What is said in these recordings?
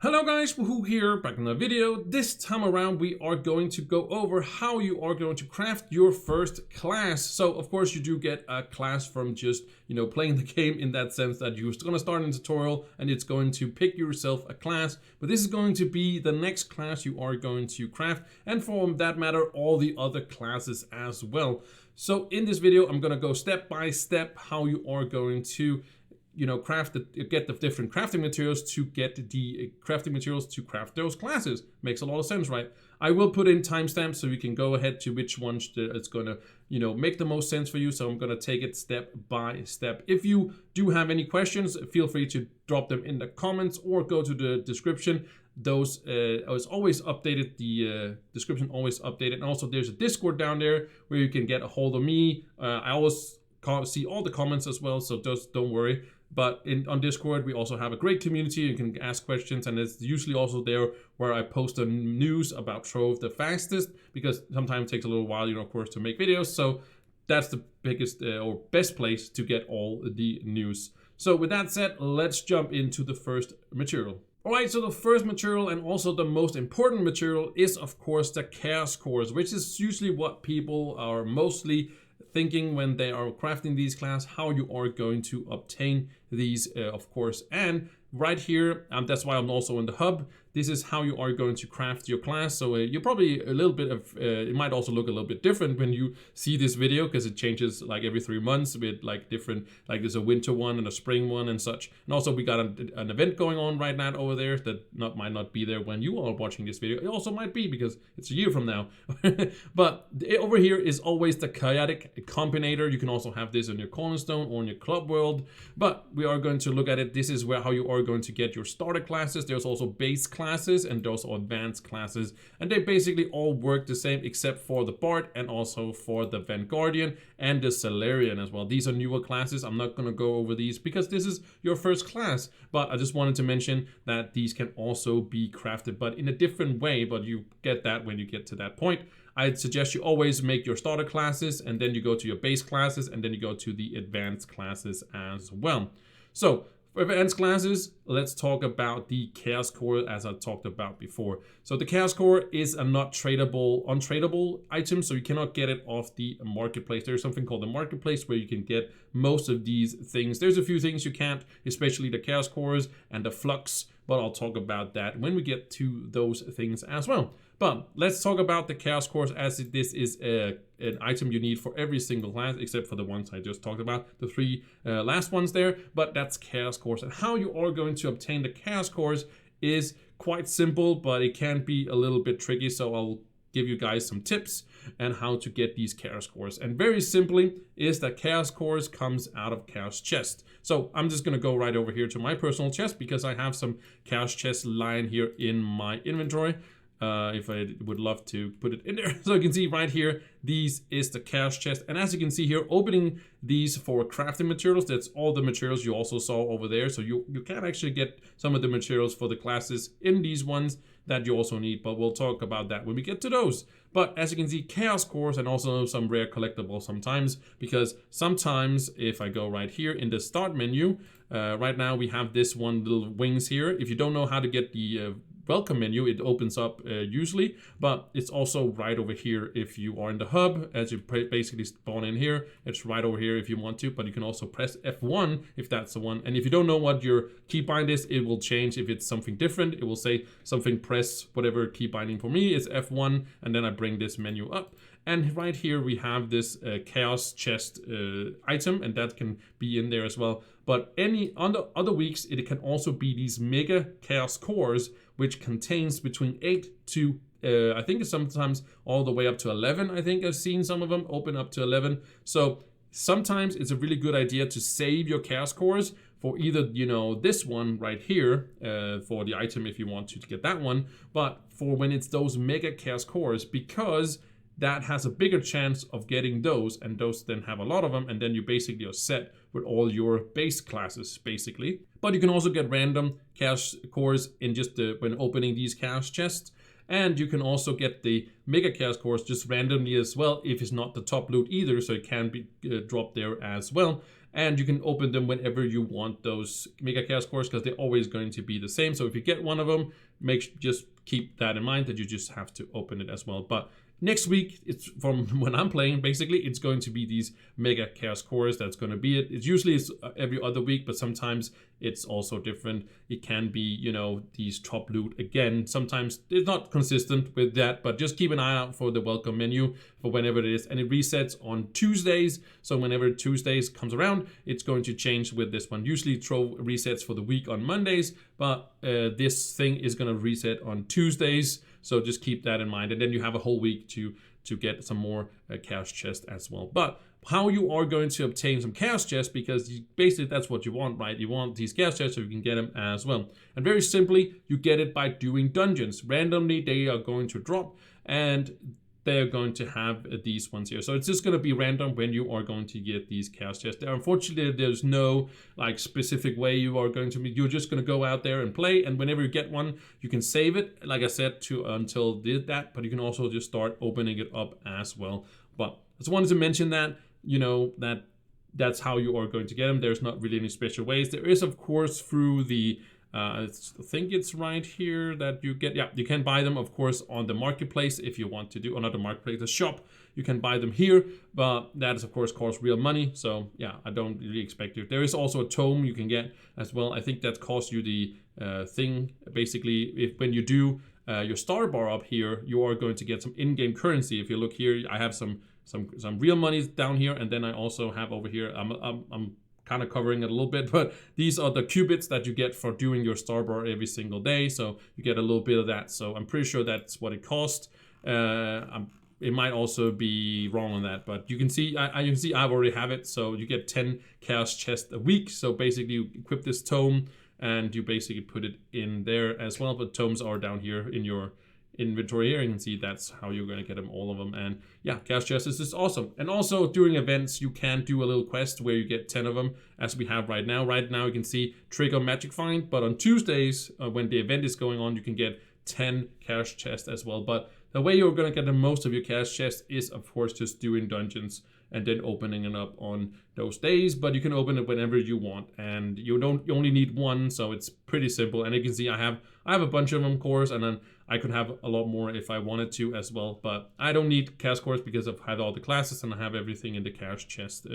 Hello guys, Wahoo here, back in the video. This time around we are going to go over how you are going to craft your first class. So of course you do get a class from just, playing the game, in that sense that you're going to start in a tutorial and it's going to pick yourself a class. But this is going to be the next class you are going to craft, and for that matter all the other classes as well. So in this video I'm going to go step by step how you are going to get the different crafting materials to get the crafting materials to craft those classes. Makes a lot of sense, right? I will put in timestamps so you can go ahead to which one it's gonna, make the most sense for you. So I'm gonna take it step by step. If you do have any questions, feel free to drop them in the comments or go to the description. Those is always updated, the description always updated. And also there's a Discord down there where you can get a hold of me. I always see all the comments as well, so just don't worry. But on Discord, we also have a great community. You can ask questions, and it's usually also there where I post the news about Trove the fastest, because sometimes it takes a little while, of course, to make videos. So that's the biggest or best place to get all the news. So with that said, let's jump into the first material. Alright, so the first material, and also the most important material, is of course the chaos cores, which is usually what people are mostly thinking when they are crafting these classes, how you are going to obtain these, of course. And right here, that's why I'm also in the hub. This is how you are going to craft your class. So you're probably a little bit of, it might also look a little bit different when you see this video, because it changes like every 3 months with like different, like there's a winter one and a spring one and such. And also we got an event going on right now over there that might not be there when you are watching this video. It also might be because it's a year from now. But over here is always the chaotic combinator. You can also have this on your cornerstone or in your club world, but we are going to look at it. This is how you are going to get your starter classes. There's also base classes and there's also advanced classes, and they basically all work the same except for the Bard and also for the Vanguardian and the Solarian as well. These are newer classes. I'm not going to go over these because this is your first class, but I just wanted to mention that these can also be crafted, but in a different way. But you get that when you get to that point. I'd suggest you always make your starter classes, and then you go to your base classes, and then you go to the advanced classes as well. So for advanced classes, let's talk about the chaos core, as I talked about before. So the chaos core is a not tradable, untradable item, so you cannot get it off the marketplace. There's something called the marketplace where you can get most of these things. There's a few things you can't, especially the chaos cores and the flux, but I'll talk about that when we get to those things as well. But let's talk about the chaos cores, as this is an item you need for every single class except for the ones I just talked about, the 3 last ones there. But that's chaos cores, and how you are going to obtain the chaos cores is quite simple, but it can be a little bit tricky. So I'll give you guys some tips and how to get these chaos cores. And very simply is that chaos cores comes out of chaos chest. So I'm just gonna go right over here to my personal chest because I have some chaos chest lying here in my inventory. If I would love to put it in there. So you can see right here, these is the chaos chest. And as you can see here, opening these for crafting materials, that's all the materials you also saw over there. So you can actually get some of the materials for the classes in these ones that you also need, but we'll talk about that when we get to those. But as you can see, chaos cores and also some rare collectibles sometimes, because sometimes if I go right here in the start menu, right now we have this one little wings here. If you don't know how to get the welcome menu, it opens up usually, but it's also right over here if you are in the hub. As you basically spawn in here, it's right over here if you want to, but you can also press F1 if that's the one. And if you don't know what your key bind is, it will change. If it's something different, it will say something, press whatever key binding. For me is F1, and then I bring this menu up. And right here we have this chaos chest item, and that can be in there as well. But on the other weeks, it can also be these mega chaos cores, which contains between 8 to I think it's sometimes all the way up to 11. I think I've seen some of them open up to 11. So sometimes it's a really good idea to save your chaos cores for either, this one right here for the item if you want to get that one, but for when it's those mega chaos cores, because that has a bigger chance of getting those, and those then have a lot of them, and then you basically are set with all your base classes basically. But you can also get random chaos cores in just when opening these chaos chests, and you can also get the mega chaos cores just randomly as well if it's not the top loot either, so it can be dropped there as well. and you can open them whenever you want those mega chaos cores, because they're always going to be the same. So if you get one of them, just keep that in mind, that you just have to open it as well. But next week, it's from when I'm playing, basically, it's going to be these mega chaos cores. That's going to be it. It's usually every other week, but sometimes it's also different. It can be, you know, these top loot again. Sometimes it's not consistent with that, but just keep an eye out for the welcome menu for whenever it is. And it resets on Tuesdays. So whenever Tuesdays comes around, it's going to change with this one. Usually Trove resets for the week on Mondays, but this thing is going to reset on Tuesdays. So just keep that in mind. And then you have a whole week to get some more chaos chest as well. But how you are going to obtain some chaos chests, because basically that's what you want, right? You want these chaos chests so you can get them as well. And very simply, you get it by doing dungeons. Randomly, they are going to drop, and they're going to have these ones here. So it's just going to be random when you are going to get these chaos chests. Unfortunately, there's no like specific way you are going to be. You're just going to go out there and play, and whenever you get one, you can save it, like I said, to until did that. But you can also just start opening it up as well. But I just wanted to mention that, you know, that's how you are going to get them. There's not really any special ways. There is, of course, through the I think it's right here that you get, yeah, you can buy them, of course, on the marketplace if you want to do, or not the marketplace, the shop. You can buy them here, but that is, of course, costs real money. So yeah, I don't really expect you. There is also a tome you can get as well. I think that costs you the thing. Basically, when you do your star bar up here, you are going to get some in-game currency. If you look here, I have some real money down here, and then I also have over here, I'm kind of covering it a little bit, but these are the qubits that you get for doing your star bar every single day. So you get a little bit of that. So I'm pretty sure that's what it costs. It might also be wrong on that, but you can see, you can see I've already have it. So you get 10 chaos chests a week. So basically you equip this tome and you basically put it in there as well. But tomes are down here in your inventory here. You can see that's how you're going to get them, all of them. And yeah, chaos chests is just awesome. And also during events, you can do a little quest where you get 10 of them, as we have right now. Right now you can see trigger magic find, but on Tuesdays when the event is going on, you can get 10 chaos chests as well. But the way you're going to get the most of your chaos chests is, of course, just doing dungeons and then opening it up on those days. But you can open it whenever you want, and you only need one, so it's pretty simple. And you can see I have a bunch of them, of course, and then I could have a lot more if I wanted to as well. But I don't need chaos cores because I've had all the classes and I have everything in the chaos chest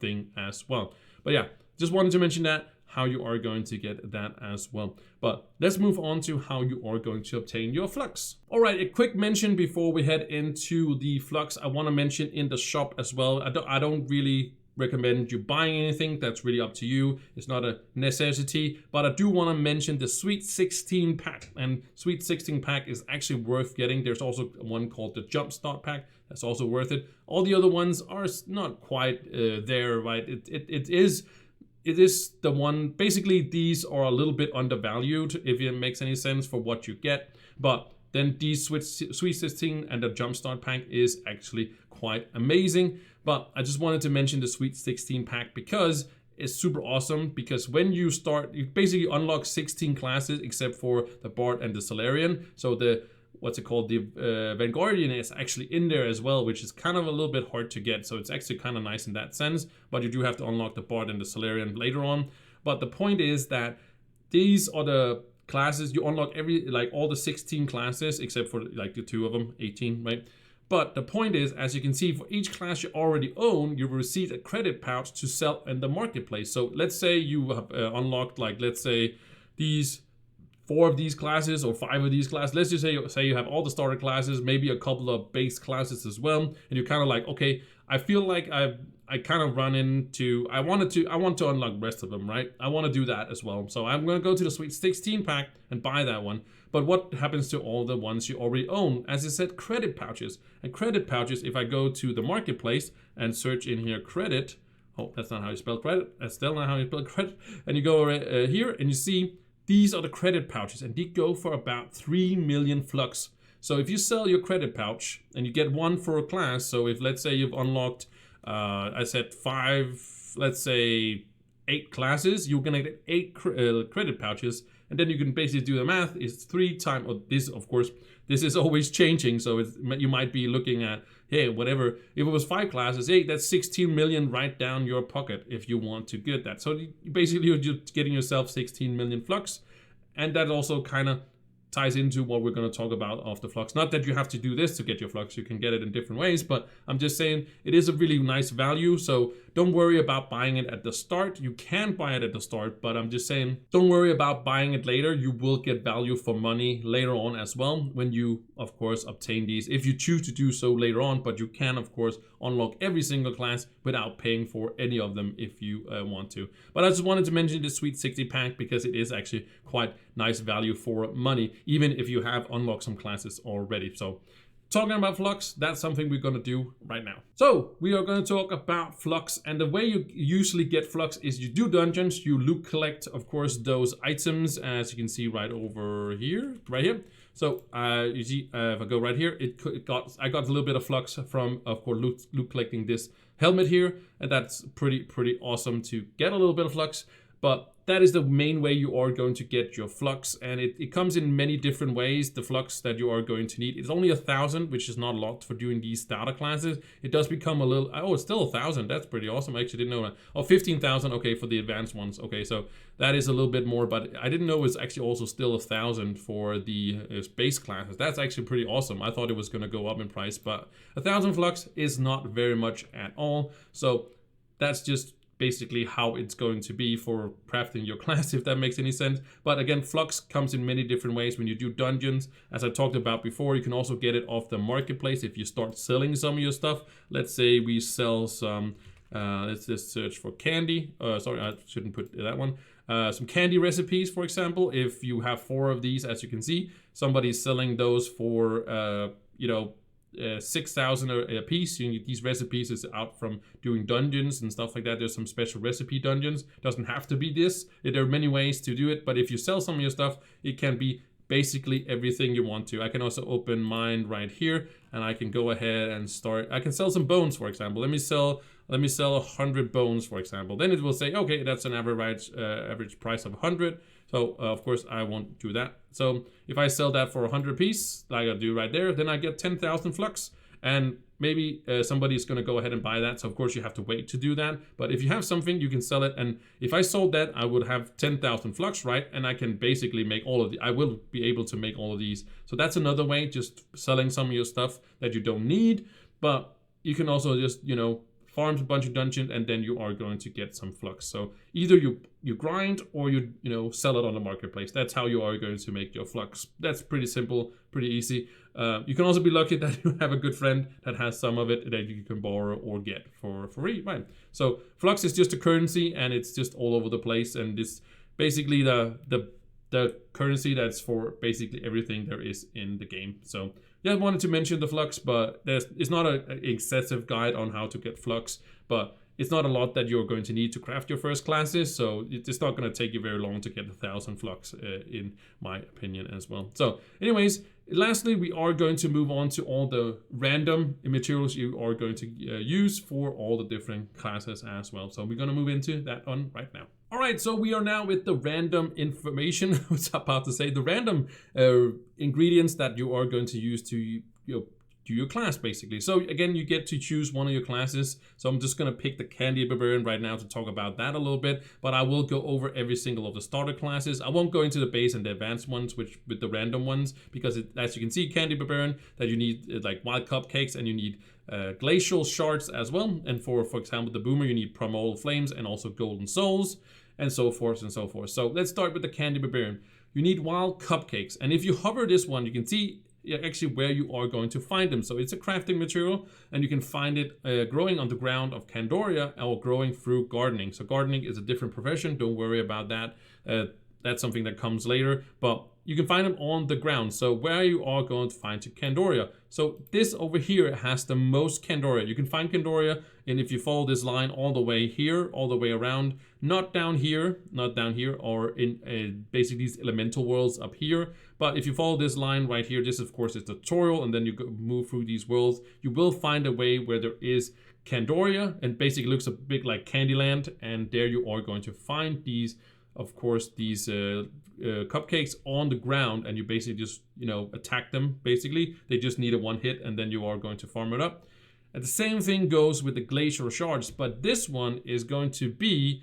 thing as well. But yeah, just wanted to mention that, how you are going to get that as well. But let's move on to how you are going to obtain your Flux. All right, a quick mention before we head into the Flux. I want to mention in the shop as well. I don't really recommend you buying anything. That's really up to you. It's not a necessity, but I do want to mention the Sweet 16 pack. And Sweet 16 pack is actually worth getting. There's also one called the Jumpstart pack. That's also worth it. All the other ones are not quite there, right? It is the one, basically these are a little bit undervalued, if it makes any sense, for what you get. But then these Sweet 16 and the Jumpstart pack is actually quite amazing. But I just wanted to mention the Sweet 16 pack because it's super awesome. Because when you start, you basically unlock 16 classes except for the Bard and the Solarian. So the what's it called, the Vanguardian is actually in there as well, which is kind of a little bit hard to get. So it's actually kind of nice in that sense, but you do have to unlock the Bard and the Solarian later on. But the point is that these are the classes you unlock, all the 16 classes except for like the 2 of them, 18, right? But the point is, as you can see, for each class you already own, you will receive a credit pouch to sell in the marketplace. So let's say you have unlocked, like, let's say these 4 of these classes or 5 of these classes. Let's just say you have all the starter classes, maybe a couple of base classes as well, and you're kind of like, okay, I feel like I kind of run into, I want to unlock the rest of them, right? I want to do that as well. So I'm going to go to the Sweet 16 pack and buy that one. But what happens to all the ones you already own? As I said, credit pouches. And credit pouches, if I go to the marketplace and search in here credit, oh, that's not how you spell credit. That's still not how you spell credit. And you go here and you see these are the credit pouches, and they go for about 3 million Flux. So if you sell your credit pouch and you get one for a class, so if let's say you've unlocked, I said 5, let's say 8 classes, you're gonna get 8 credit pouches. And then you can basically do the math. It's 3 times, or this, of course, this is always changing. So you might be looking at, hey, whatever, if it was 5 classes, hey, that's 16 million right down your pocket if you want to get that. So basically you're just getting yourself 16 million flux. And that also kind of ties into what we're going to talk about of the flux. Not that you have to do this to get your flux, you can get it in different ways, but I'm just saying it is a really nice value. So don't worry about buying it at the start. You can buy it at the start, but I'm just saying don't worry about buying it later. You will get value for money later on as well when you, of course, obtain these, if you choose to do so later on. But you can, of course, unlock every single class without paying for any of them if you want to. But I just wanted to mention this Sweet 60 pack because it is actually quite nice value for money, even if you have unlocked some classes already. So talking about Flux, that's something we're going to do right now. So we are going to talk about Flux, and the way you usually get Flux is you do dungeons, you loot collect, of course, those items, as you can see right over here, right here. So you see, if I go right here, I got a little bit of Flux from, of course, loot collecting this helmet here, and that's pretty awesome to get a little bit of Flux. But that is the main way you are going to get your flux, and it comes in many different ways. The flux that you are going to need, it's only 1,000, which is not a lot for doing these starter classes. It does become a little, oh, it's still 1,000. That's pretty awesome. I actually didn't know that. Oh, 15,000, okay, for the advanced ones. Okay, so that is a little bit more, but I didn't know it's actually also still 1,000 for the base classes. That's actually pretty awesome. I thought it was going to go up in price, but 1,000 flux is not very much at all. So that's just basically how it's going to be for crafting your class, if that makes any sense. But again, flux comes in many different ways when you do dungeons. As I talked about before, you can also get it off the marketplace if you start selling some of your stuff. Let's say we sell some, let's just search for candy. Sorry, I shouldn't put that one. Some candy recipes, for example. If you have 4 of these, as you can see, somebody's selling those for, 6,000 a piece. These recipes is out from doing dungeons and stuff like that. There's some special recipe dungeons. Doesn't have to be this. There are many ways to do it, but if you sell some of your stuff, it can be basically everything you want to. I can also open mine right here, and I can go ahead and start. I can sell some bones, for example. Let me sell 100 bones, for example. Then it will say, okay, that's an average price of 100. So of course I won't do that. So if I sell that for 100 piece, like I do right there, then I get 10,000 flux, and maybe somebody is going to go ahead and buy that. So of course you have to wait to do that. But if you have something, you can sell it. And if I sold that, I would have 10,000 flux, right? And I can basically make all of the, I will be able to make all of these. So that's another way, just selling some of your stuff that you don't need. But you can also just, farm a bunch of dungeons, and then you are going to get some flux. So either you grind or you sell it on the marketplace. That's how you are going to make your flux. That's pretty simple, pretty easy. You can also be lucky that you have a good friend that has some of it that you can borrow or get for free, right? So flux is just a currency, and it's just all over the place, and it's basically the currency that's for basically everything there is in the game. So yeah, I wanted to mention the flux, but it's not an excessive guide on how to get flux, but it's not a lot that you're going to need to craft your first classes, so it's not going to take you very long to get 1,000 flux, in my opinion as well. So anyways, lastly, we are going to move on to all the random materials you are going to use for all the different classes as well. So we're going to move into that one right now. All right, so we are now with the random information. I was about to say the random ingredients that you are going to use to do your class, basically. So again, you get to choose one of your classes. So I'm just going to pick the Candy Barbarian right now to talk about that a little bit, but I will go over every single of the starter classes. I won't go into the base and the advanced ones, which with the random ones, because as you can see, Candy Barbarian, that you need like wild cupcakes, and you need glacial shards as well. And for example, the Boomer, you need primal flames and also golden souls, and so forth and so forth. So let's start with the Candy Barbarian. You need wild cupcakes, and if you hover this one, you can see actually where you are going to find them. So it's a crafting material, and you can find it growing on the ground of Candoria or growing through gardening. So gardening is a different profession. Don't worry about that. That's something that comes later, but you can find them on the ground. So where you are going to find Candoria. So this over here has the most Candoria. You can find Candoria, and if you follow this line all the way here, all the way around, not down here, or in basically these elemental worlds up here. But if you follow this line right here, this of course is the tutorial, and then you move through these worlds, you will find a way where there is Candoria, and basically looks a bit like Candyland, and there you are going to find these of course, these cupcakes on the ground, and you basically just, you know, attack them. Basically, they just need a one hit, and then you are going to farm it up. And the same thing goes with the glacial shards, but this one is going to be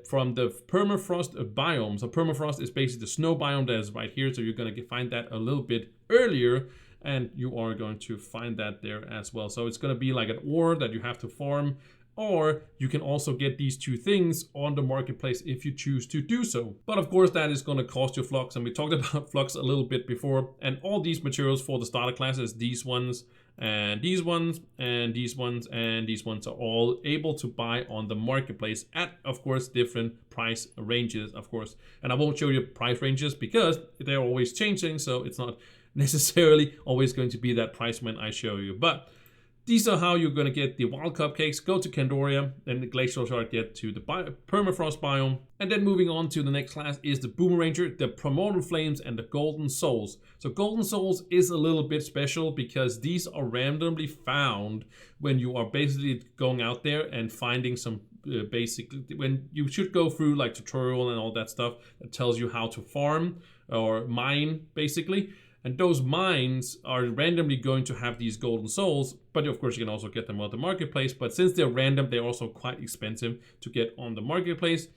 from the permafrost biome. So permafrost is basically the snow biome that is right here, so you're going to find that a little bit earlier, and you are going to find that there as well. So it's going to be like an ore that you have to farm, or you can also get these two things on the marketplace if you choose to do so. But of course, that is going to cost you Flux, and we talked about Flux a little bit before. And all these materials for the starter classes, these ones, and these ones, and these ones, and these ones, are all able to buy on the marketplace at, of course, different price ranges, of course. And I won't show you price ranges because they're always changing, so it's not necessarily always going to be that price when I show you. But these are how you're going to get the wild cupcakes. Go to Candoria, then the glacial shard, get to the permafrost biome. And then moving on to the next class is the Boomeranger, the Primordial Flames, and the Golden Souls. So Golden Souls is a little bit special because these are randomly found when you are basically going out there and finding some basically, when you should go through like tutorial and all that stuff that tells you how to farm or mine basically. And those mines are randomly going to have these golden souls, but of course you can also get them on the marketplace. But since they're random, they're also quite expensive to get on the marketplace.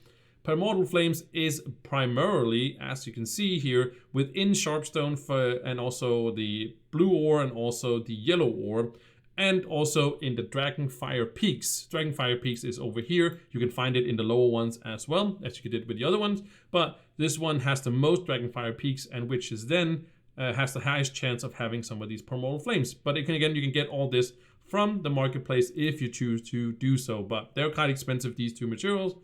Primordial Flames is primarily, as you can see here, within Sharpstone and also the blue ore and also the yellow ore, and also in the Dragonfire Peaks. Dragonfire Peaks is over here. You can find it in the lower ones as well, as you did with the other ones. But this one has the most Dragonfire Peaks, and which is then has the highest chance of having some of these Primordial Flames. But you can get all this from the marketplace if you choose to do so. But they're quite expensive, these two materials.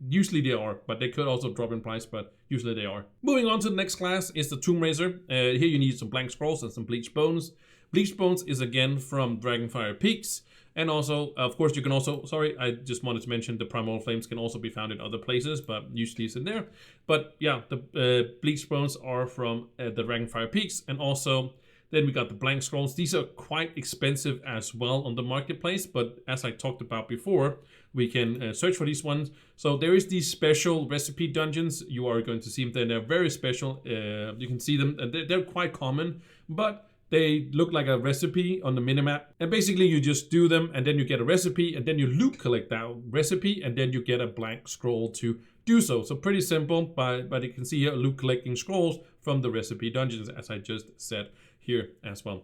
Usually they are, but they could also drop in price, but usually they are. Moving on to the next class is the Tomb Raiser. Here you need some blank scrolls and some bleached bones. Bleached bones is again from Dragonfire Peaks. And also, of course, you can also, I just wanted to mention the Primordial Flames can also be found in other places, but usually it's in there. But yeah, the bleached bones are from the Dragonfire Peaks. And also, then we got the blank scrolls. These are quite expensive as well on the marketplace, but as I talked about before, we can search for these ones. So there is these special recipe dungeons. You are going to see them there. They're very special. You can see them. They're quite common, but they look like a recipe on the minimap. And basically you just do them and then you get a recipe and then you loot collect that recipe and then you get a blank scroll to do so. So pretty simple, but you can see here loot collecting scrolls from the recipe dungeons, as I just said here as well.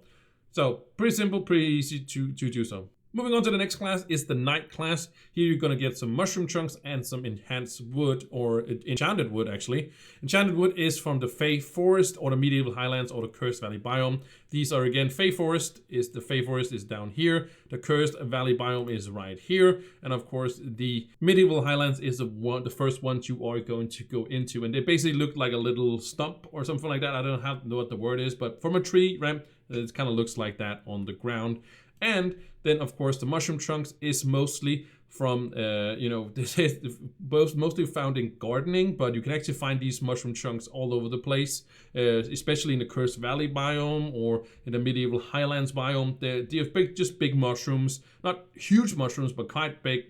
So pretty simple, pretty easy to do so. Moving on to the next class is the Night class. Here you're going to get some mushroom chunks and some enhanced wood, or enchanted wood actually. Enchanted wood is from the Fey Forest or the Medieval Highlands or the Cursed Valley biome. These are again Fey Forest is down here. The Cursed Valley biome is right here. And of course the Medieval Highlands is the first ones you are going to go into. And they basically look like a little stump or something like that. I don't know what the word is, but from a tree, right? It kind of looks like that on the ground. And then, of course, the mushroom chunks is mostly from, this is mostly found in gardening, but you can actually find these mushroom chunks all over the place, especially in the Cursed Valley biome or in the Medieval Highlands biome. They're just big mushrooms, not huge mushrooms, but quite big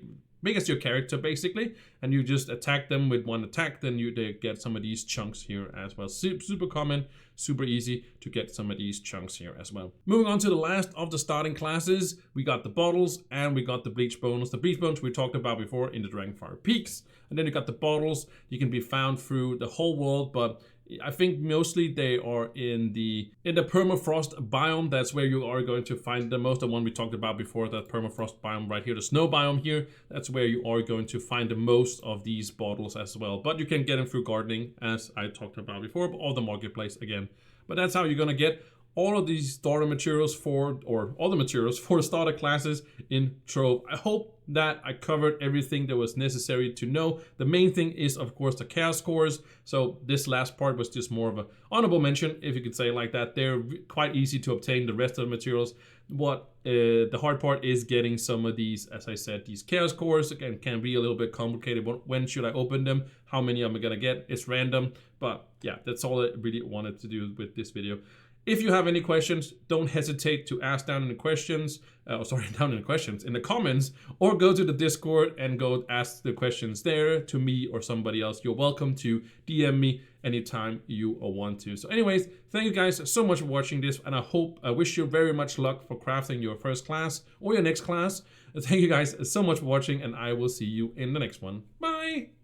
as your character, basically. And you just attack them with one attack, then they get some of these chunks here as well. Super common, super easy to get some of these chunks here as well. Moving on to the last of the starting classes, we got the bottles and we got the bleach bones. The bleach bones we talked about before in the Dragonfire Peaks. And then you got the bottles. You can be found through the whole world, but I think mostly they are in the permafrost biome. That's where you are going to find the most. The one we talked about before, that permafrost biome right here, the snow biome here. That's where you are going to find the most of these bottles as well. But you can get them through gardening, as I talked about before, or the marketplace again. But that's how you're going to get all of these starter materials all the materials for the starter classes in Trove. I hope that I covered everything that was necessary to know. The main thing is, of course, the chaos cores. So this last part was just more of an honorable mention, if you could say it like that. They're quite easy to obtain, the rest of the materials. What the hard part is getting some of these, as I said, these chaos cores. Again, can be a little bit complicated. When should I open them? How many am I gonna get? It's random, but yeah, that's all I really wanted to do with this video. If you have any questions, don't hesitate to ask down in the questions, down in the questions, in the comments, or go to the Discord and go ask the questions there to me or somebody else. You're welcome to DM me anytime you want to. So anyways, thank you guys so much for watching this, and I wish you very much luck for crafting your first class or your next class. Thank you guys so much for watching, and I will see you in the next one. Bye!